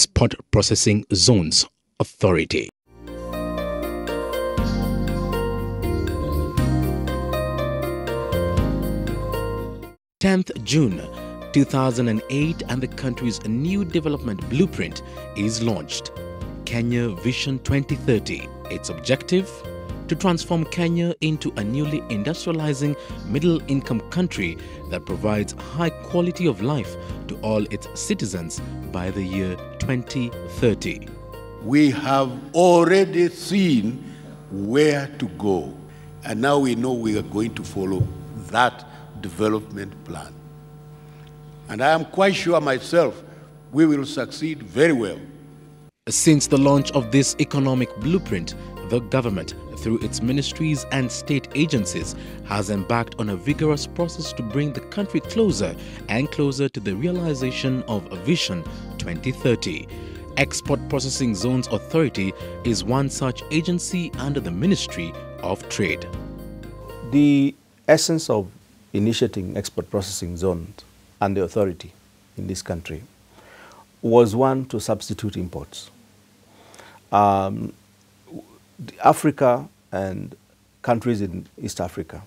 Export Processing Zones Authority. June 10th, 2008, and the country's new development blueprint is launched. Kenya Vision 2030. Its objective? To transform Kenya into a newly industrializing middle-income country that provides high quality of life to all its citizens by the year 2030. We have already seen where to go, and now we know we are going to follow that development plan. And I am quite sure myself we will succeed very well. Since the launch of this economic blueprint, the government, through its ministries and state agencies, has embarked on a vigorous process to bring the country closer and closer to the realization of Vision 2030. Export Processing Zones Authority is one such agency under the Ministry of Trade. The essence of initiating export processing zones and the authority in this country was one to substitute imports. Africa and countries in East Africa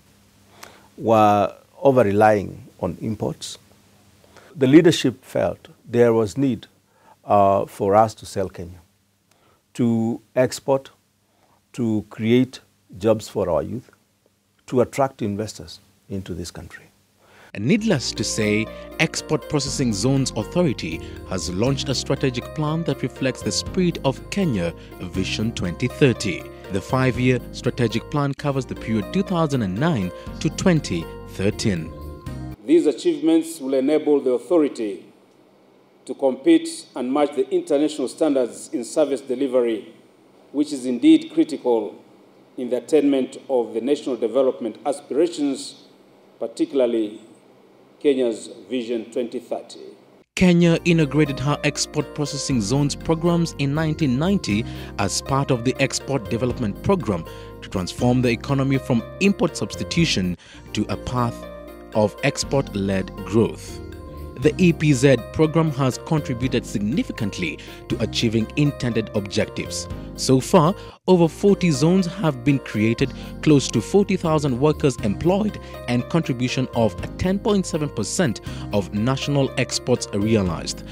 were over-relying on imports. The leadership felt there was need for us to sell Kenya, to export, to create jobs for our youth, to attract investors into this country. Needless to say, Export Processing Zones Authority has launched a strategic plan that reflects the spirit of Kenya Vision 2030. The 5-year strategic plan covers the period 2009 to 2013. These achievements will enable the authority to compete and match the international standards in service delivery, which is indeed critical in the attainment of the national development aspirations, particularly Kenya's Vision 2030. Kenya integrated her export processing zones programs in 1990 as part of the Export Development Program to transform the economy from import substitution to a path of export-led growth. The EPZ program has contributed significantly to achieving intended objectives. So far, over 40 zones have been created, close to 40,000 workers employed, and contribution of 10.7% of national exports realized.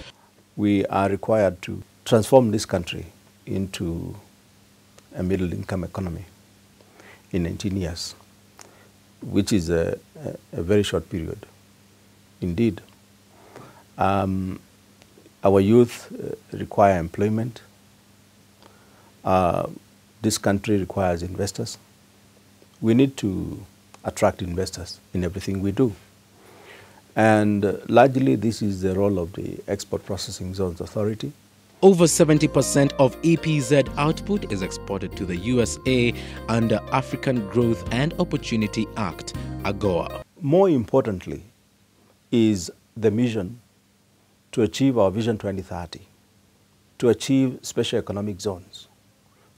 We are required to transform this country into a middle-income economy in 19 years, which is a very short period. Indeed, our youth require employment. This country requires investors. We need to attract investors in everything we do. And largely, this is the role of the Export Processing Zones Authority. Over 70% of EPZ output is exported to the USA under African Growth and Opportunity Act, AGOA. More importantly is the mission to achieve our Vision 2030, to achieve special economic zones,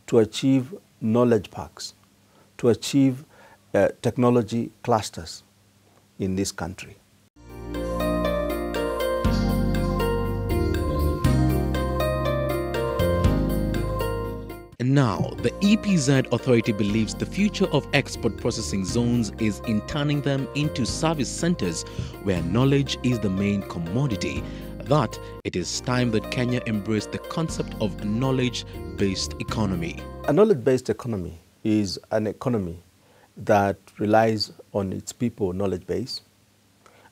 to achieve knowledge parks, to achieve technology clusters in this country. Now, the EPZ Authority believes the future of export processing zones is in turning them into service centers where knowledge is the main commodity. That it is time that Kenya embrace the concept of knowledge-based economy. A knowledge-based economy is an economy that relies on its people knowledge base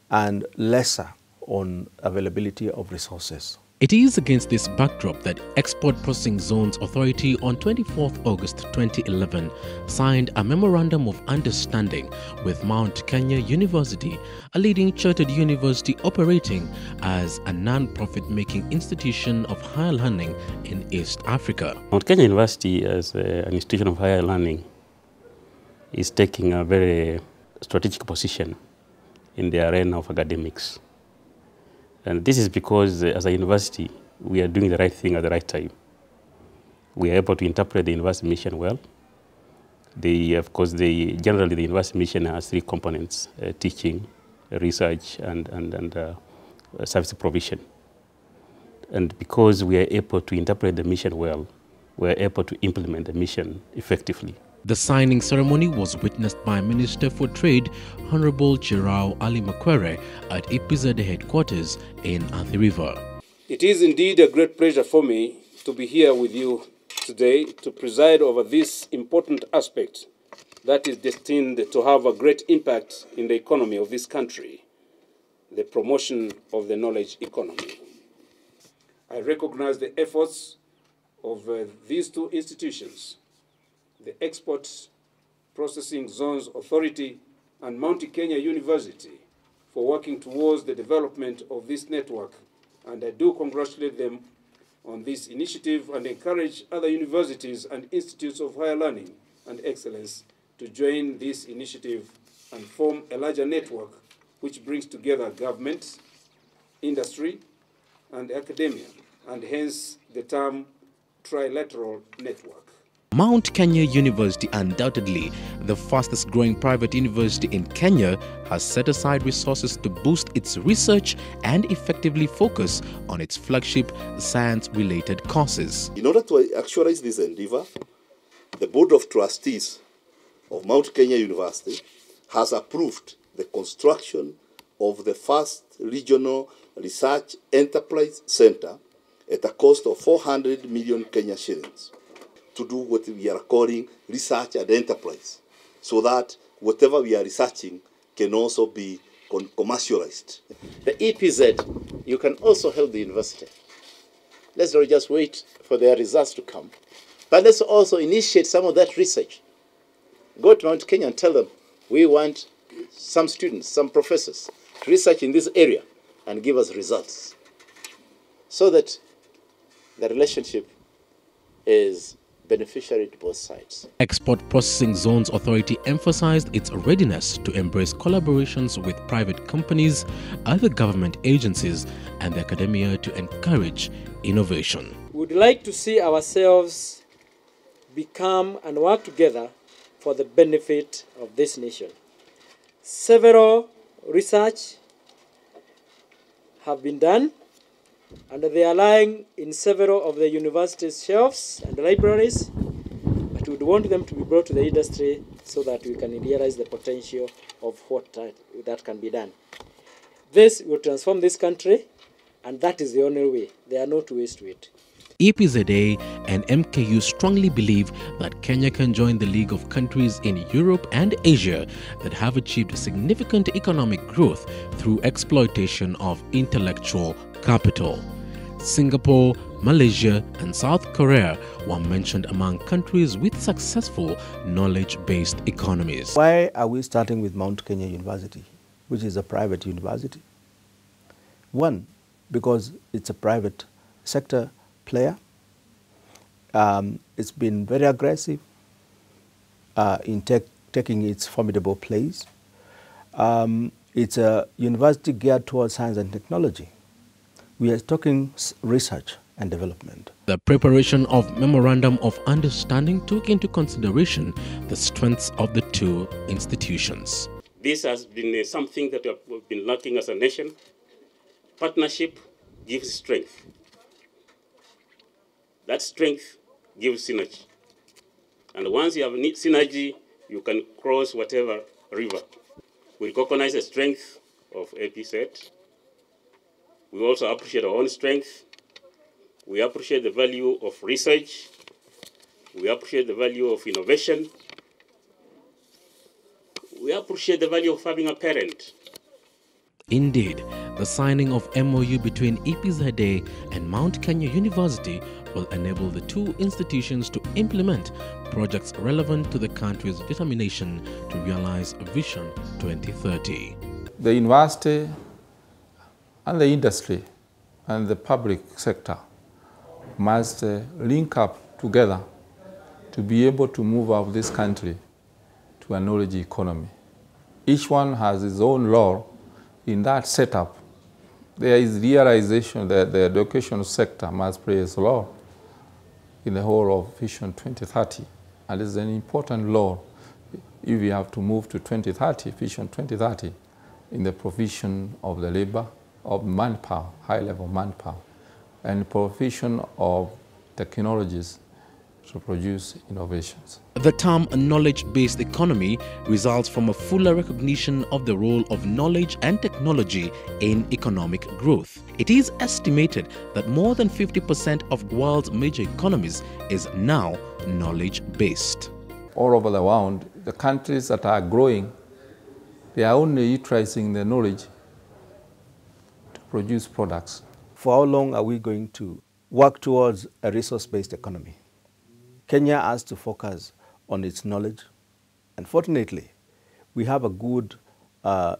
and lesser on availability of resources. It is against this backdrop that Export Processing Zones Authority on 24th August 2011 signed a Memorandum of Understanding with Mount Kenya University, a leading chartered university operating as a non-profit-making institution of higher learning in East Africa. Mount Kenya University, as an institution of higher learning, is taking a very strategic position in the arena of academics. And this is because, as a university, we are doing the right thing at the right time. We are able to interpret the university mission well. Generally, the university mission has 3 components: teaching, research, and service provision. And because we are able to interpret the mission well, we are able to implement the mission effectively. The signing ceremony was witnessed by Minister for Trade, Honorable Chirao Ali Makwere, at EPZ headquarters in Athi River. It is indeed a great pleasure for me to be here with you today to preside over this important aspect that is destined to have a great impact in the economy of this country, the promotion of the knowledge economy. I recognize the efforts of these two institutions, the Export Processing Zones Authority and Mount Kenya University, for working towards the development of this network, and I do congratulate them on this initiative and encourage other universities and institutes of higher learning and excellence to join this initiative and form a larger network which brings together government, industry, and academia, and hence the term trilateral network. Mount Kenya University, undoubtedly the fastest growing private university in Kenya, has set aside resources to boost its research and effectively focus on its flagship science-related courses. In order to actualize this endeavor, the Board of Trustees of Mount Kenya University has approved the construction of the first regional research enterprise center at a cost of 400 million Kenya shillings to do what we are calling research and enterprise, so that whatever we are researching can also be commercialized. The EPZ, you can also help the university. Let's not just wait for their results to come, but let's also initiate some of that research. Go to Mount Kenya and tell them, we want some students, some professors to research in this area and give us results, so that the relationship is beneficiary to both sides. Export Processing Zones Authority emphasized its readiness to embrace collaborations with private companies, other government agencies, and the academia to encourage innovation. We would like to see ourselves become and work together for the benefit of this nation. Several research have been done, and they are lying in several of the university's shelves and libraries, but we would want them to be brought to the industry so that we can realize the potential of what that can be done. This will transform this country, and that is the only way. There are no two ways to it. EPZA and MKU strongly believe that Kenya can join the league of countries in Europe and Asia that have achieved significant economic growth through exploitation of intellectual capital. Singapore, Malaysia, and South Korea were mentioned among countries with successful knowledge-based economies. Why are we starting with Mount Kenya University, which is a private university? One, because it's a private sector player. It's been very aggressive in taking its formidable place. It's a university geared towards science and technology. We are talking research and development. The preparation of Memorandum of Understanding took into consideration the strengths of the two institutions. This has been something that we have been lacking as a nation. Partnership gives strength. That strength gives synergy. And once you have synergy, you can cross whatever river. We recognize the strength of APZ. We also appreciate our own strength. We appreciate the value of research. We appreciate the value of innovation. We appreciate the value of having a parent. Indeed, the signing of MOU between EPZA and Mount Kenya University will enable the two institutions to implement projects relevant to the country's determination to realize Vision 2030. The university and the industry and the public sector must link up together to be able to move out this country to a knowledge economy. Each one has its own role in that setup. There is realization that the education sector must play its role in the whole of Vision 2030. And it's an important role if we have to move to 2030, Vision 2030, in the provision of the labor, of manpower, high-level manpower. and provision of technologies to produce innovations. The term knowledge-based economy results from a fuller recognition of the role of knowledge and technology in economic growth. It is estimated that more than 50% of the world's major economies is now knowledge-based. All over the world, the countries that are growing, they are only utilizing the knowledge to produce products. For how long are we going to work towards a resource-based economy? Kenya has to focus on its knowledge. And fortunately, we have a good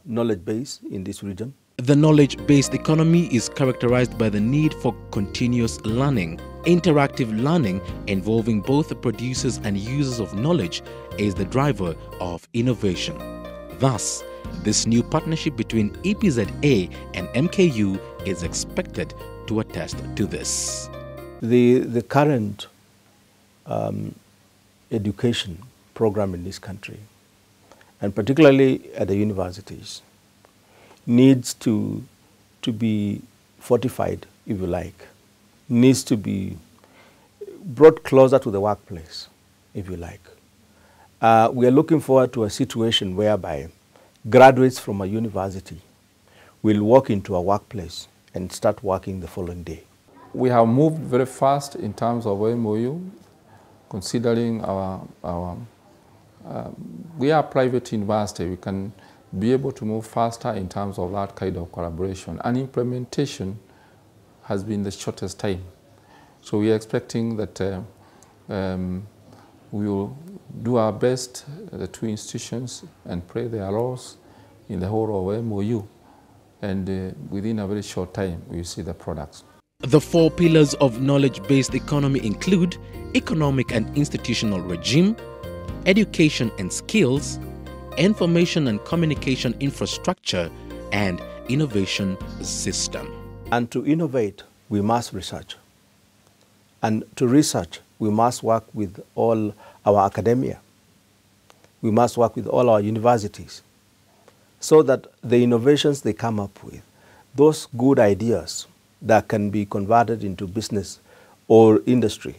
knowledge base in this region. The knowledge-based economy is characterized by the need for continuous learning. Interactive learning involving both the producers and users of knowledge is the driver of innovation. Thus, this new partnership between EPZA and MKU is expected to attest to this. The current education program in this country, and particularly at the universities, needs to be fortified, if you like, needs to be brought closer to the workplace, if you like. We are looking forward to a situation whereby graduates from a university will walk into a workplace and start working the following day. We have moved very fast in terms of MOU, considering we are a private university. We can be able to move faster in terms of that kind of collaboration. And implementation has been the shortest time. So we are expecting that we will do our best, the two institutions, and play their roles in the whole of MOU. And within a very short time, we will see the products. The 4 pillars of knowledge-based economy include economic and institutional regime, education and skills, information and communication infrastructure, and innovation system. And to innovate, we must research. And to research, we must work with all our academia. We must work with all our universities so that the innovations they come up with, those good ideas that can be converted into business or industry,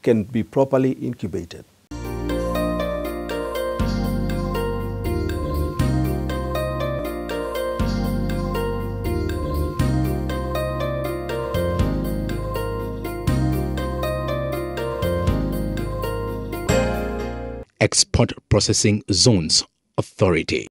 can be properly incubated. Export Processing Zones Authority.